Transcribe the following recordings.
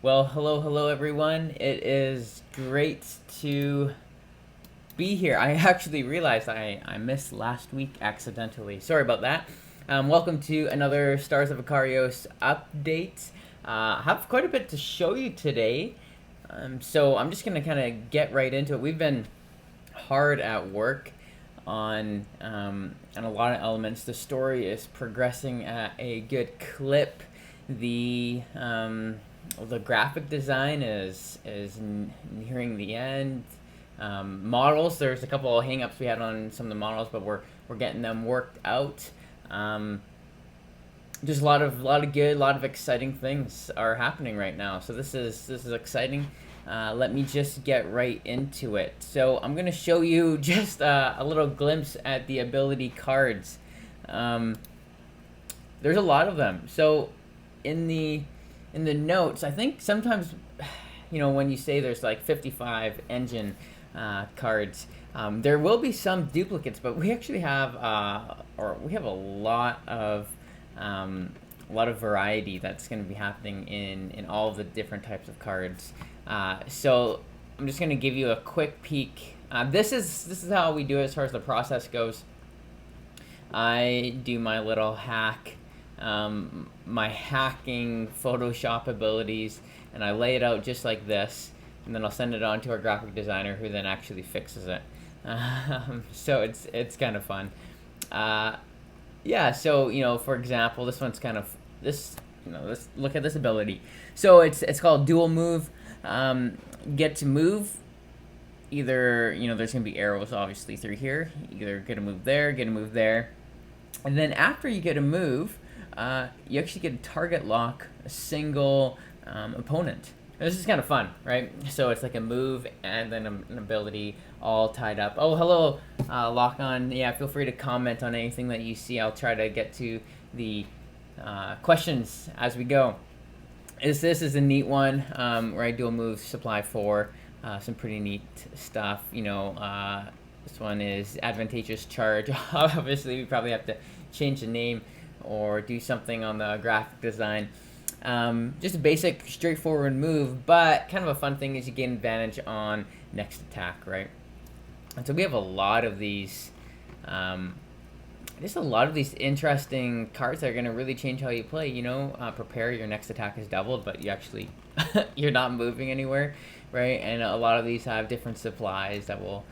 Well, hello everyone. It is great to be here. I actually realized I missed last week accidentally. Sorry about that. Welcome to another Stars of Akarios update. I have quite a bit to show you today. So I'm just going to kind of get right into it. We've been hard at work on a lot of elements. The story is progressing at a good clip. The graphic design is nearing the end. Models, there's a couple of hangups we had on some of the models, but we're getting them worked out. Just a lot of good, a lot of exciting things are happening right now. So this is exciting. Let me just get right into it. So I'm gonna show you just a little glimpse at the ability cards. There's a lot of them. So in the notes, I think sometimes, when you say there's like 55 engine cards, there will be some duplicates, but we actually have we have a lot of variety that's going to be happening in all of the different types of cards. So I'm just going to give you a quick peek. This is how we do it as far as the process goes. I do my little hack, my hacking Photoshop abilities, and I lay it out just like this, and then I'll send it on to our graphic designer, who then actually fixes it. So it's kind of fun. Yeah. So for example, this one's kind of this. Let's look at this ability. So it's called dual move. Get to move. Either there's gonna be arrows obviously through here. Either get a move there, get a move there. And then after you get a move, you actually get a target lock a single opponent. This is kind of fun, right? So it's like a move and then an ability all tied up. Oh, hello, Lock On. Yeah, feel free to comment on anything that you see. I'll try to get to the questions as we go. This is a neat one where I dual move supply 4. Some pretty neat stuff. This one is advantageous charge. Obviously, we probably have to change the name or do something on the graphic design. Just a basic, straightforward move, but kind of a fun thing is you gain advantage on next attack, right? And so we have a lot of these, just a lot of these interesting cards that are going to really change how you play. Prepare, your next attack is doubled, but you actually, you're not moving anywhere, right? And a lot of these have different supplies that will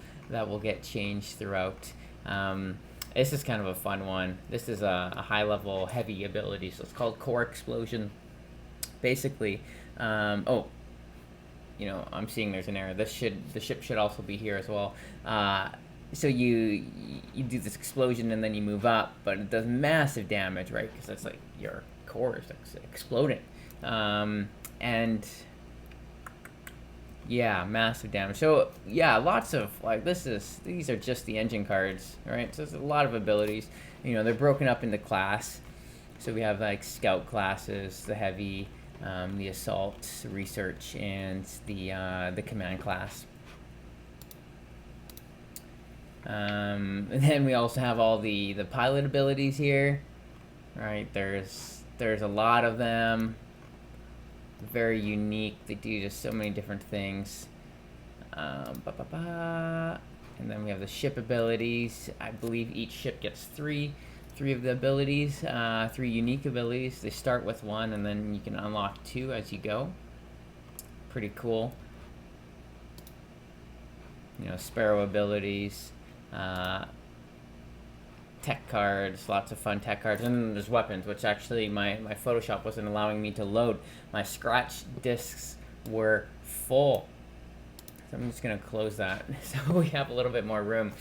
get changed throughout. This is kind of a fun one. This is a high-level heavy ability, so it's called Core Explosion. Basically, I'm seeing there's an error. The ship should also be here as well. So you do this explosion and then you move up, but it does massive damage, right? Because that's like your core is exploding, and yeah, massive damage. So yeah, lots of these are just the engine cards, right? So there's a lot of abilities. They're broken up into class. So we have like scout classes, the heavy, the assault, research, and the command class. And then we also have all the pilot abilities here. Right, there's a lot of them. Very unique. They do just so many different things. And then we have the ship abilities. I believe each ship gets three of the abilities, 3 unique abilities. They start with 1, and then you can unlock 2 as you go. Pretty cool. Sparrow abilities, tech cards, lots of fun tech cards, and then there's weapons, which actually my Photoshop wasn't allowing me to load. My scratch discs were full, so I'm just gonna close that so we have a little bit more room.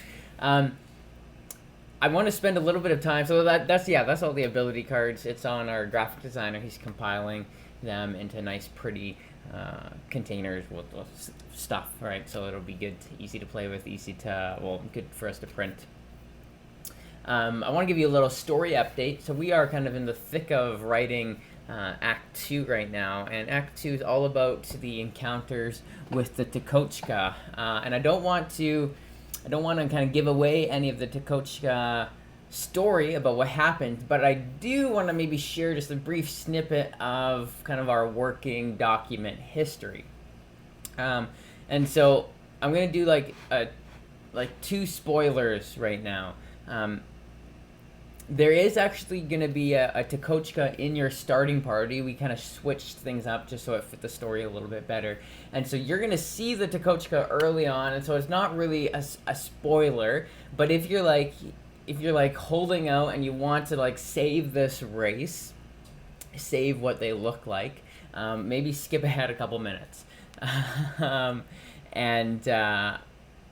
I want to spend a little bit of time, so that's all the ability cards. It's on our graphic designer. He's compiling them into nice, pretty containers with stuff, right? So it'll be good, easy to play with, good for us to print. I want to give you a little story update. So we are kind of in the thick of writing Act 2 right now, and Act 2 is all about the encounters with the Takochka, and I don't want to kind of give away any of the Takochka story about what happened, but I do want to maybe share just a brief snippet of kind of our working document history. And so I'm gonna do like 2 spoilers right now. There is actually going to be a Takochka in your starting party. We kind of switched things up just so it fit the story a little bit better. And so you're going to see the Takochka early on, and so it's not really a spoiler, but if you're like holding out and you want to like save this race, save what they look like, maybe skip ahead a couple minutes. And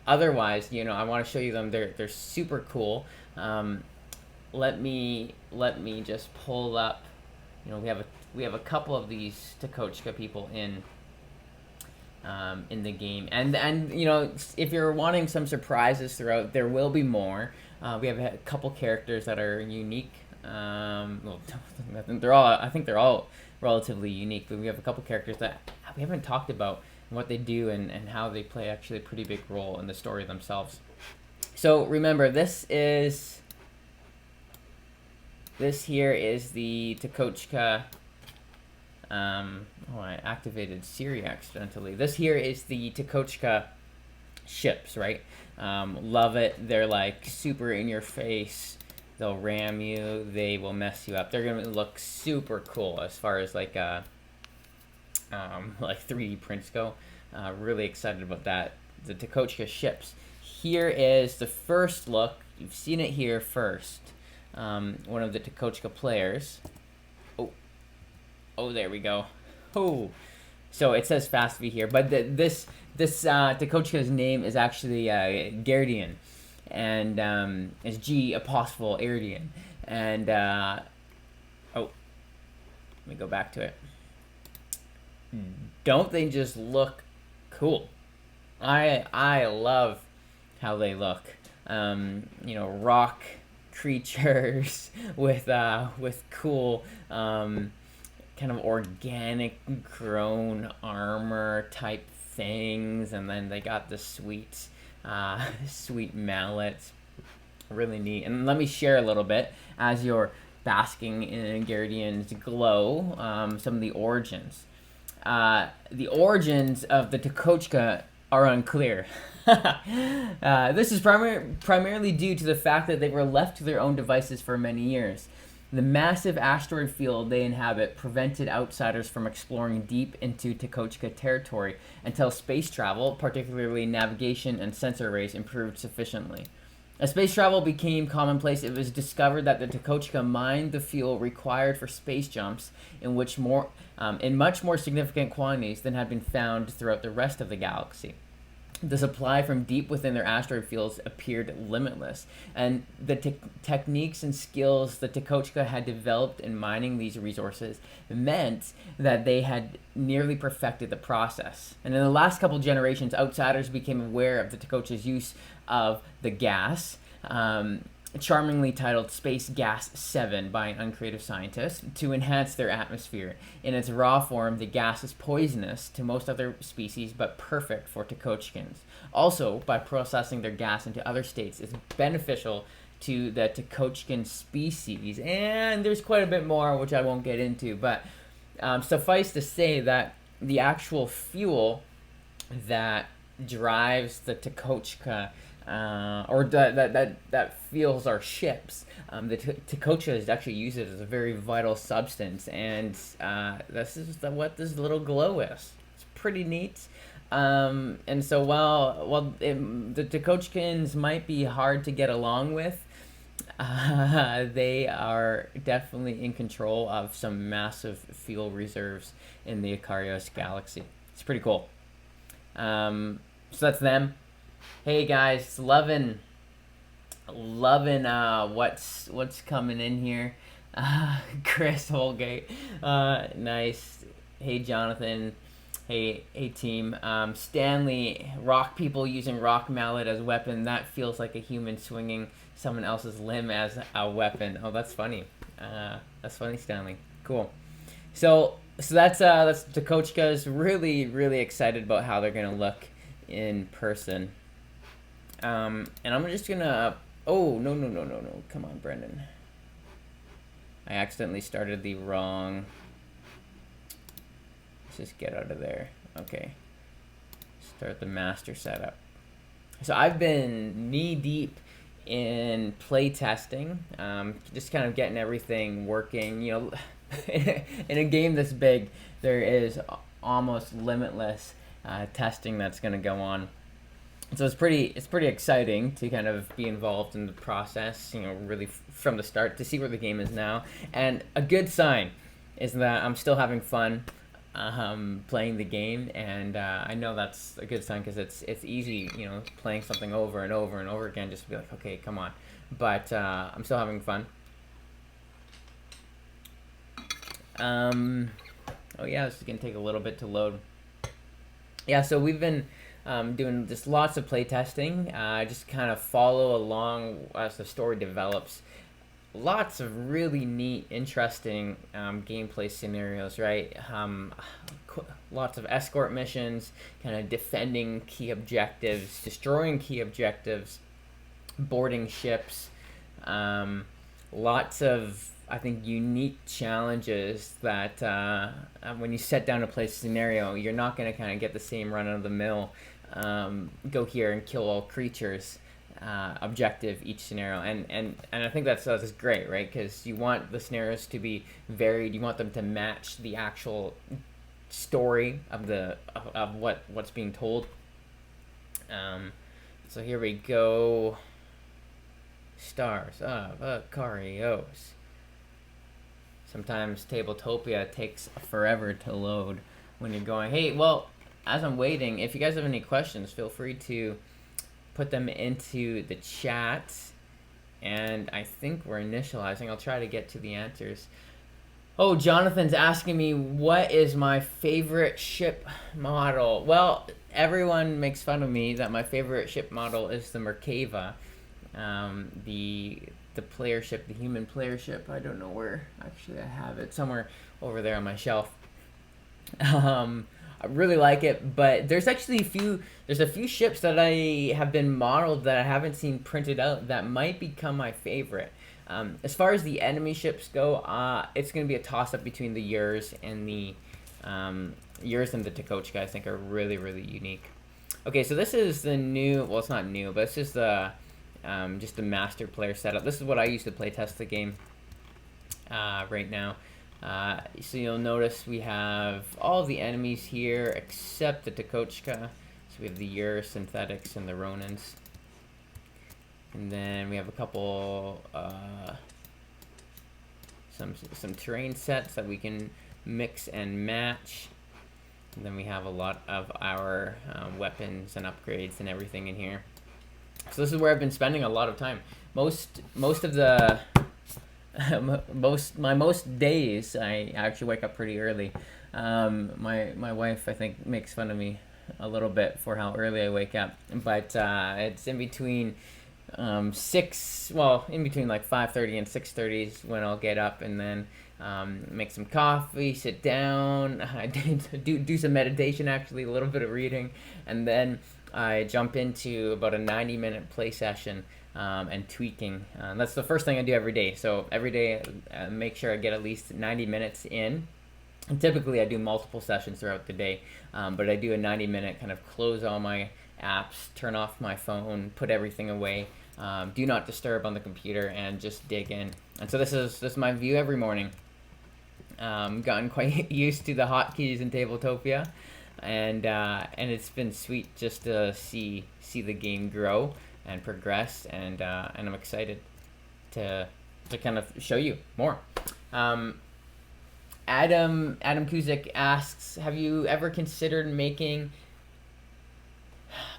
otherwise, I want to show you them. They're super cool. Let me just pull up. We have a couple of these Takochka people in the game, and if you're wanting some surprises throughout, there will be more. We have a couple characters that are unique. Well, I think they're all relatively unique, but we have a couple characters that we haven't talked about and what they do and how they play actually a pretty big role in the story themselves. So remember, this here is the Takochka. I activated Siri accidentally. This here is the Takochka ships, right? Love it. They're like super in your face. They'll ram you. They will mess you up. They're gonna look super cool as far as like 3D prints go. Really excited about that. The Takochka ships. Here is the first look. You've seen it here first. One of the Takochka players. Oh, there we go. Oh, so it says Fast V here, but this Takochka's name is actually Gerdian, and it's G apostrophe Erdian, and let me go back to it. Don't they just look cool? I love how they look. Rock creatures with cool kind of organic grown armor type things, and then they got the sweet mallets. Really neat. And let me share a little bit as you're basking in Gerdian's glow, some of the origins. The origins of the Takochka are unclear. This is primarily due to the fact that they were left to their own devices for many years. The massive asteroid field they inhabit prevented outsiders from exploring deep into Takochka territory until space travel, particularly navigation and sensor arrays, improved sufficiently. As space travel became commonplace, it was discovered that the Takochka mined the fuel required for space jumps in much more significant quantities than had been found throughout the rest of the galaxy. The supply from deep within their asteroid fields appeared limitless, and the techniques and skills the Takochka had developed in mining these resources meant that they had nearly perfected the process. And in the last couple generations, outsiders became aware of the Takochka's use of the gas, charmingly titled Space Gas 7 by an uncreative scientist, to enhance their atmosphere. In its raw form, the gas is poisonous to most other species, but perfect for Takochkans. Also, by processing their gas into other states, it's beneficial to the Takochkan species. And there's quite a bit more, which I won't get into, but suffice to say that the actual fuel that drives the Takochka or that fuels our ships. The Takochka actually used it as a very vital substance, and this is what this little glow is. It's pretty neat. And so while the Takochkans might be hard to get along with, they are definitely in control of some massive fuel reserves in the Akarios galaxy. It's pretty cool. So that's them. Hey guys, loving what's coming in here. Chris Holgate, nice. Hey Jonathan, hey team. Stanley, rock people using rock mallet as weapon. That feels like a human swinging someone else's limb as a weapon. Oh, that's funny. That's funny, Stanley. Cool. So that's Takochka's. Really excited about how they're gonna look in person. And I'm just gonna Oh, no, no, no, no, no. Come on, Brendan. I accidentally started the wrong... Let's just get out of there. Okay. Start the master setup. So I've been knee-deep in play testing, just kind of getting everything working. You know, in a game this big, there is almost limitless testing that's going to go on. So it's pretty exciting to kind of be involved in the process, you know, really from the start, to see where the game is now. And a good sign is that I'm still having fun playing the game, and I know that's a good sign, because it's easy, you know, playing something over and over and over again, just to be like, okay, come on. But I'm still having fun. Oh yeah, this is gonna take a little bit to load. Yeah, so we've been doing just lots of play testing. Just kind of follow along as the story develops. Lots of really neat, interesting gameplay scenarios, right? Lots of escort missions, kind of defending key objectives, destroying key objectives, boarding ships. Lots of, I think, unique challenges that when you set down to play a scenario, you're not going to kind of get the same run-of-the-mill go here and kill all creatures objective each scenario, and I think that's great, right? Because you want the scenarios to be varied. You want them to match the actual story of what's being told. So here we go. Stars of Akarios. Sometimes Tabletopia takes forever to load when you're going, hey, well, as I'm waiting, if you guys have any questions, feel free to put them into the chat. And I think we're initializing. I'll try to get to the answers. Oh, Jonathan's asking me, what is my favorite ship model? Well, everyone makes fun of me that my favorite ship model is the Merkava. The player ship, the human player ship. I don't know where. Actually, I have it somewhere over there on my shelf. I really like it, but there's actually a few ships that I have been modeled that I haven't seen printed out that might become my favorite. As far as the enemy ships go, it's going to be a toss-up between the Yurs and the Takochka. I think are really, really unique. Okay, so this is the new, well, it's not new, but it's just the master player setup. This is what I use to play test the game right now. So you'll notice we have all the enemies here except the Takochka. So we have the Ur synthetics and the Ronins. And then we have a couple some terrain sets that we can mix and match. And then we have a lot of our weapons and upgrades and everything in here. So this is where I've been spending a lot of time. Most of the most days I actually wake up pretty early. My wife, I think, makes fun of me a little bit for how early I wake up, but it's in between in between like 5:30 and 6:30 when I'll get up, and then make some coffee, sit down, I do some meditation, actually, a little bit of reading, and then I jump into about a 90-minute play session and tweaking. That's the first thing I do every day. So every day, make sure I get at least 90 minutes in. And typically, I do multiple sessions throughout the day, but I do a 90-minute kind of close all my apps, turn off my phone, put everything away, do not disturb on the computer, and just dig in. And so this is my view every morning. Gotten quite used to the hotkeys in Tabletopia, and it's been sweet just to see the game grow and progress, and I'm excited to kind of show you more. Adam Kuzik asks, have you ever considered making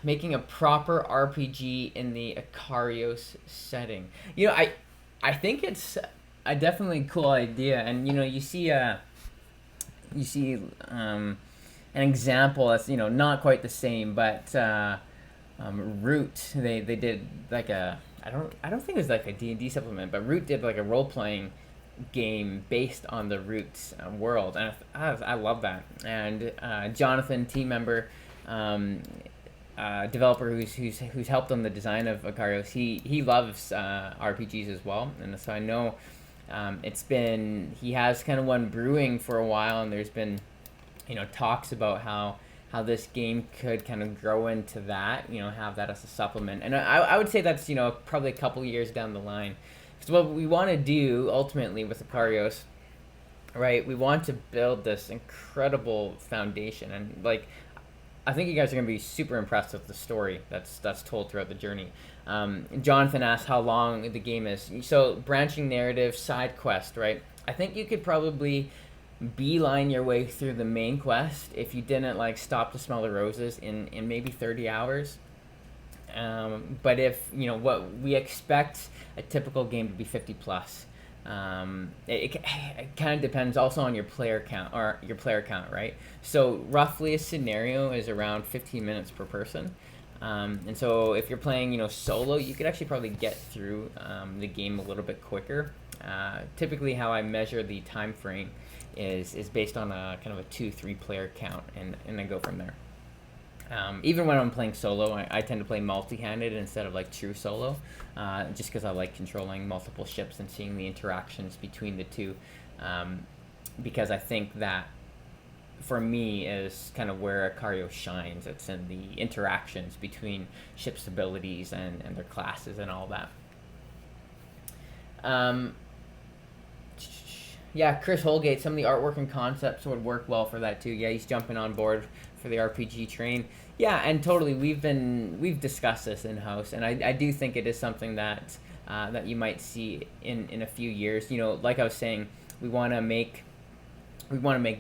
a proper RPG in the Akarios setting? You know, I think it's a definitely cool idea, and you know, you see an example that's, you know, not quite the same, but Root, they did like a, I don't think it was like a D&D supplement, but Root did like a role-playing game based on the Roots world, and I love that. And Jonathan, team member, developer who's helped on the design of Akarios, he loves RPGs as well, and so I know he has kind of one brewing for a while, and there's been talks about how this game could kind of grow into that, have that as a supplement, and I would say that's probably a couple years down the line, because what we want to do ultimately with Akarios, right? We want to build this incredible foundation, and I think you guys are going to be super impressed with the story that's told throughout the journey. Jonathan asked how long the game is. So branching narrative, side quest, right? I think you could probably beeline your way through the main quest if you didn't stop to smell the roses in maybe 30 hours. But if what we expect a typical game to be 50 plus. It kind of depends also on your player count, right? So roughly a scenario is around 15 minutes per person. And so if you're playing, solo, you could actually probably get through the game a little bit quicker. Typically how I measure the time frame is based on a kind of a 2-3 player count, and I go from there. Even when I'm playing solo, I tend to play multi-handed instead of true solo, just because I like controlling multiple ships and seeing the interactions between the two, because I think that, for me, is kind of where Akarios shines. It's in the interactions between ships' abilities and their classes and all that. Yeah, Chris Holgate, some of the artwork and concepts would work well for that too. Yeah, he's jumping on board for the RPG train. Yeah, and totally, we've discussed this in house, and I do think it is something that that you might see in a few years. Like I was saying, we want to make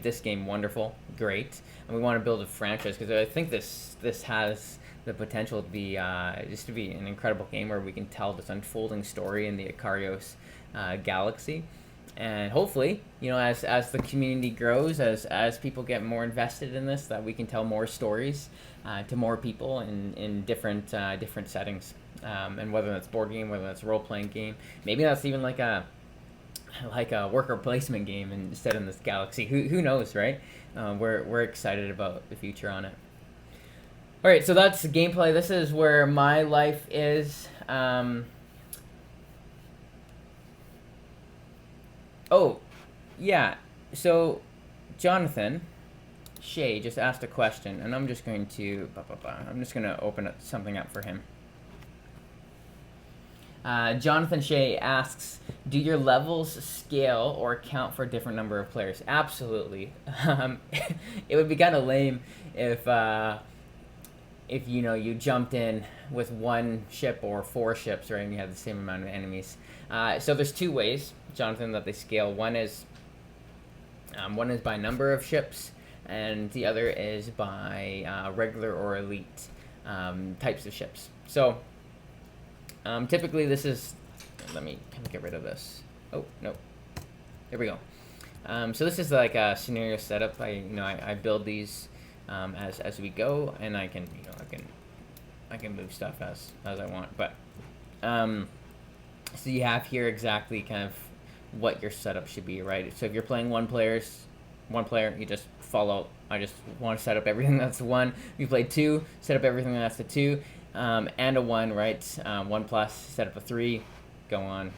this game wonderful, great, and we want to build a franchise, because I think this has the potential to be just to be an incredible game where we can tell this unfolding story in the Akarios galaxy. And hopefully, as the community grows, as people get more invested in this, that we can tell more stories to more people in different settings. And whether that's board game, whether that's role playing game, maybe that's even like a worker placement game instead in this galaxy. Who knows, right? We're excited about the future on it. All right, so that's the gameplay. This is where my life is. Oh, yeah. So, Jonathan Shea just asked a question, and I'm just going to open something up for him. Jonathan Shea asks, do your levels scale or account for a different number of players? Absolutely. It would be kind of lame if you jumped in with one ship or 4 ships, right, and you had the same amount of enemies. So there's 2 ways, Jonathan, that they scale. One is by number of ships, and the other is by regular or elite types of ships. So typically this is, let me kind of get rid of this. Oh, no. There we go. So this is like a scenario setup. I build these as we go, and I can move stuff as I want. But so you have here exactly kind of what your setup should be, right? So if you're playing one player, you just follow. I just want to set up everything that's 1. If you play 2, set up everything that's the 2, and a 1, right? 1 plus, set up a 3, go on.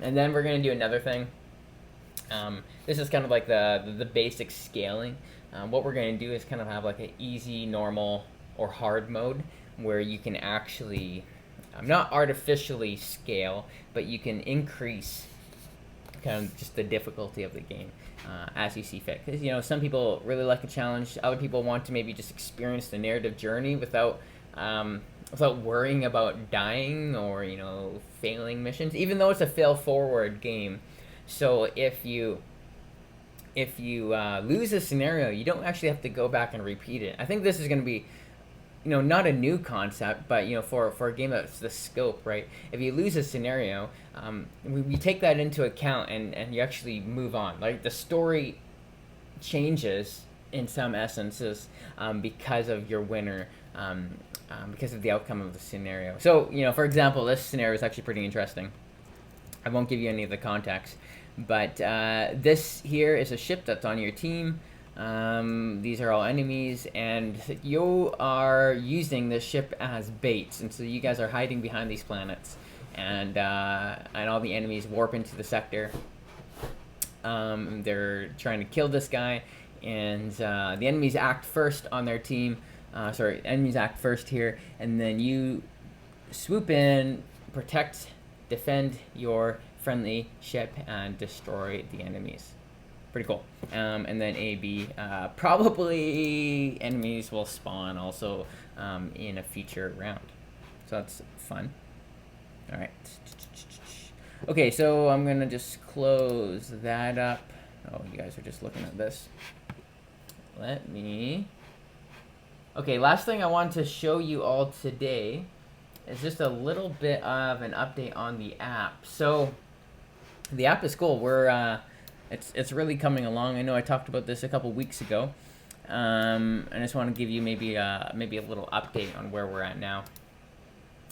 And then we're gonna do another thing. This is kind of like the basic scaling. What we're going to do is kind of have like an easy, normal, or hard mode where you can actually not artificially scale, but you can increase kind of just the difficulty of the game as you see fit. Because some people really like a challenge. Other people want to maybe just experience the narrative journey without worrying about dying or failing missions, even though it's a fail forward game. So if you lose a scenario, you don't actually have to go back and repeat it. I think this is going to be, not a new concept, but for a game that's the scope, right? If you lose a scenario, we take that into account and you actually move on. Like the story changes in some essences because of your winner, because of the outcome of the scenario. So for example, this scenario is actually pretty interesting. I won't give you any of the context, but this here is a ship that's on your team. These are all enemies, and you are using this ship as baits, and so you guys are hiding behind these planets, and all the enemies warp into the sector. They're trying to kill this guy, and the enemies act first on their team. Enemies act first here, and then you swoop in, protect, defend your friendly ship, and destroy the enemies. Pretty cool. And then A, B, probably enemies will spawn also in a future round. So that's fun. All right. Okay, so I'm going to just close that up. Oh, you guys are just looking at this. Let me... Okay, last thing I want to show you all today is just a little bit of an update on the app. So the app is cool. It's really coming along. I know I talked about this a couple weeks ago. I just want to give you maybe a little update on where we're at now.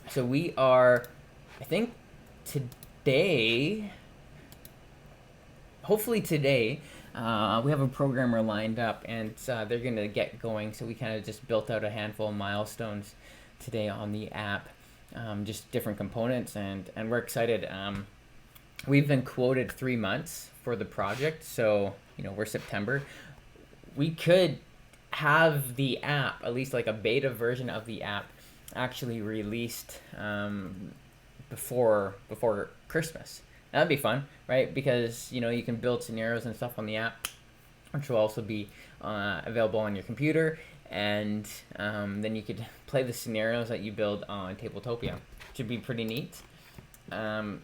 So we are, I think today, hopefully today, we have a programmer lined up, and they're going to get going. So we kind of just built out a handful of milestones today on the app, just different components, and we're excited. We've been quoted 3 months for the project, so we're September. We could have the app, at least like a beta version of the app, actually released before Christmas. That'd be fun, right? Because you can build scenarios and stuff on the app, which will also be available on your computer, and then you could play the scenarios that you build on Tabletopia. Should be pretty neat.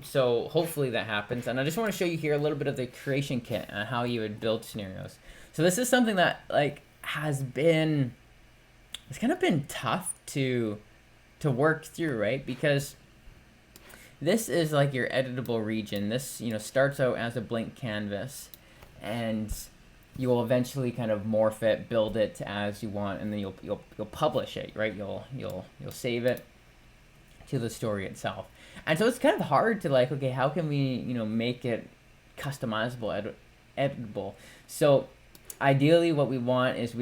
So hopefully that happens, and I just want to show you here a little bit of the creation kit and how you would build scenarios. So this is something that it's kind of been tough to work through, right? Because this is like your editable region. This starts out as a blank canvas, and you will eventually kind of morph it, build it as you want, and then you'll publish it, right? You'll save it to the story itself. And so it's kind of hard to okay, how can we make it customizable, editable? So ideally what we want is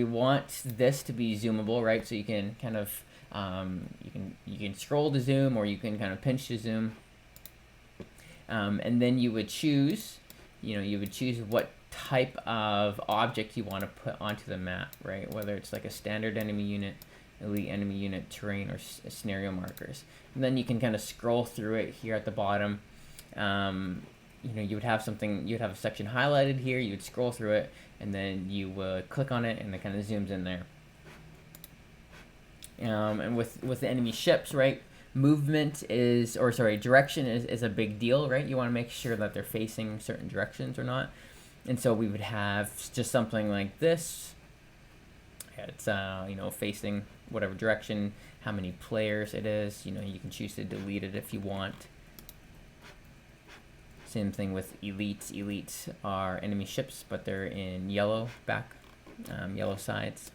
this to be zoomable, right? So you can kind of you can scroll to zoom, or you can kind of pinch to zoom, and then you would choose what type of object you want to put onto the map, right? Whether it's like a standard enemy unit, elite enemy unit, terrain, or scenario markers. And then you can kind of scroll through it here at the bottom. You would have a section highlighted here. You would scroll through it, and then you would click on it, and it kind of zooms in there. And with the enemy ships, right, direction is a big deal, right? You want to make sure that they're facing certain directions or not. And so we would have just something like this. It's facing whatever direction, how many players it is. You can choose to delete it if you want. Same thing with elites. Elites are enemy ships, but they're in yellow yellow sides.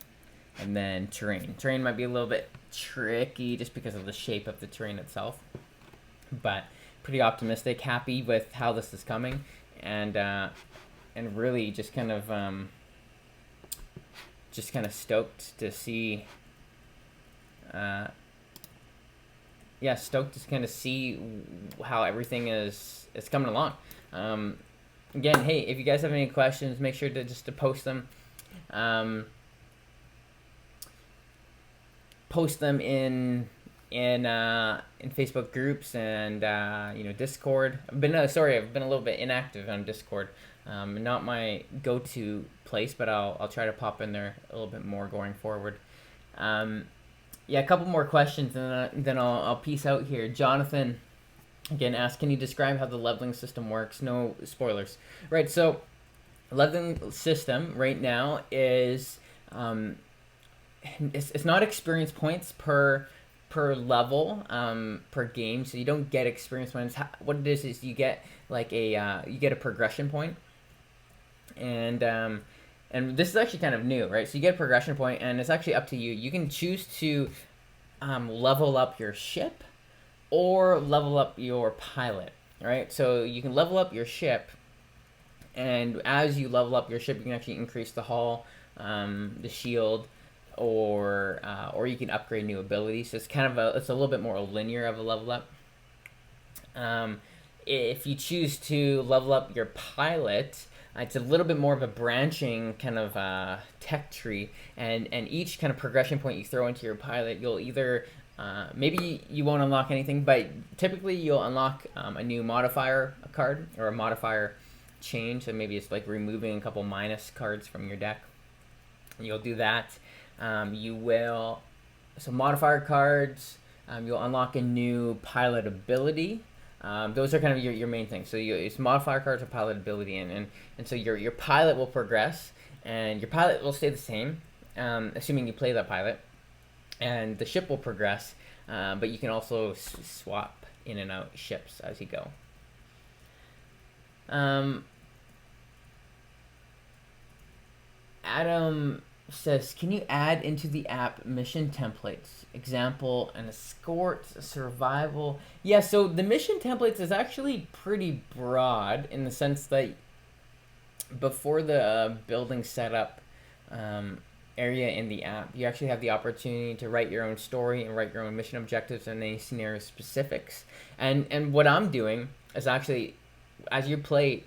And then terrain. Terrain might be a little bit tricky just because of the shape of the terrain itself, but pretty optimistic, happy with how this is coming, and really just kind of stoked to see stoked to kind of see how everything is coming along. Again, hey, if you guys have any questions, make sure to post them. Post them in Facebook groups and Discord. I've been a little bit inactive on Discord. Not my go-to place, but I'll try to pop in there a little bit more going forward. A couple more questions, and then I'll peace out here. Jonathan again asked, can you describe how the leveling system works? No spoilers. Right, so leveling system right now is it's not experience points per level per game, so you don't get experience points. What it is you get you get a progression point, and this is actually kind of new, right? So you get a progression point, and it's actually up to you. You can choose to level up your ship or level up your pilot, right? So you can level up your ship, and as you level up your ship, you can actually increase the hull the shield, or you can upgrade new abilities. So it's kind of it's a little bit more linear of a level up. If you choose to level up your pilot, it's a little bit more of a branching kind of tech tree, and each kind of progression point you throw into your pilot, you'll either maybe you won't unlock anything, but typically you'll unlock a new modifier card or a modifier change. So maybe it's like removing a couple minus cards from your deck. You'll do that. You will modifier cards. You'll unlock a new pilot ability. Those are kind of your main things. So it's modifier cards or pilot ability, and so your pilot will progress, and your pilot will stay the same, assuming you play that pilot, and the ship will progress, but you can also swap in and out ships as you go. Adam says, can you add into the app mission templates? Example, an escort, survival. Yeah, so the mission templates is actually pretty broad in the sense that before the building setup area in the app, you actually have the opportunity to write your own story and write your own mission objectives and any scenario specifics. And what I'm doing is actually, as you play,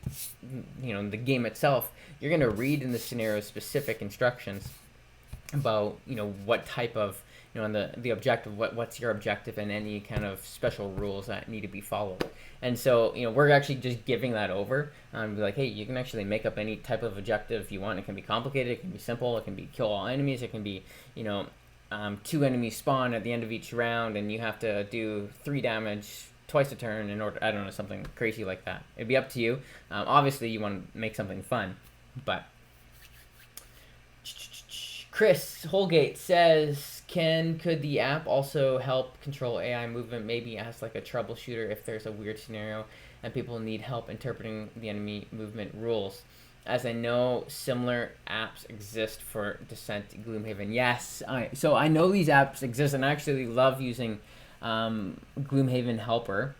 the game itself, you're going to read in the scenario specific instructions about, what type of, and the objective, what's your objective, and any kind of special rules that need to be followed. And so, we're actually just giving that over. Be like, hey, you can actually make up any type of objective you want. It can be complicated, it can be simple, it can be kill all enemies, it can be, 2 enemies spawn at the end of each round, and you have to do 3 damage twice a turn in order, I don't know, something crazy like that. It'd be up to you. Obviously, you want to make something fun, but Chris Holgate says, could the app also help control AI movement, maybe as like a troubleshooter if there's a weird scenario and people need help interpreting the enemy movement rules? As I know, similar apps exist for Descent, Gloomhaven. Yes, so I know these apps exist, and I actually love using Gloomhaven Helper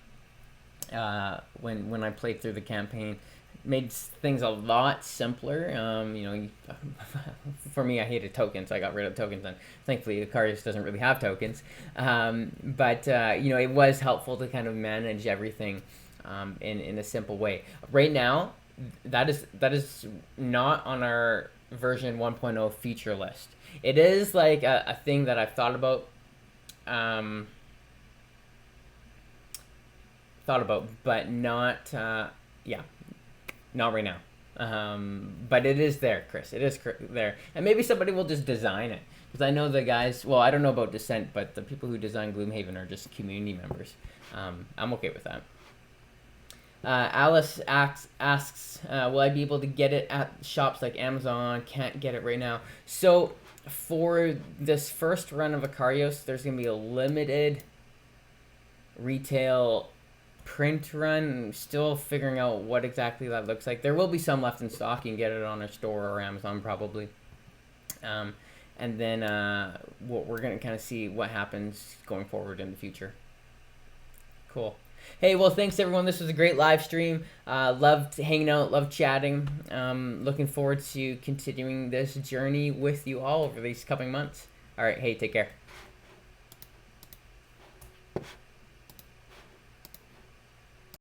when I played through the campaign. Made things a lot simpler. For me, I hated tokens, so I got rid of tokens, and thankfully Akarios doesn't really have tokens. But it was helpful to kind of manage everything in a simple way. Right now, that is not on our version 1.0 feature list. It is like a thing that I've thought about. But not not right now. But it is there, Chris. It is there. And maybe somebody will just design it. Because I know the guys, well, I don't know about Descent, but the people who design Gloomhaven are just community members. I'm okay with that. Alice asks, will I be able to get it at shops like Amazon? Can't get it right now. So for this first run of Akarios, there's going to be a limited retail print run. Still figuring out what exactly that looks like. There will be some left in stock. You can get it on a store or Amazon probably. And then we're going to kind of see what happens going forward in the future. Cool. Hey, well, thanks everyone. This was a great live stream. Loved hanging out, loved chatting. Looking forward to continuing this journey with you all over these coming months. All right, hey, take care.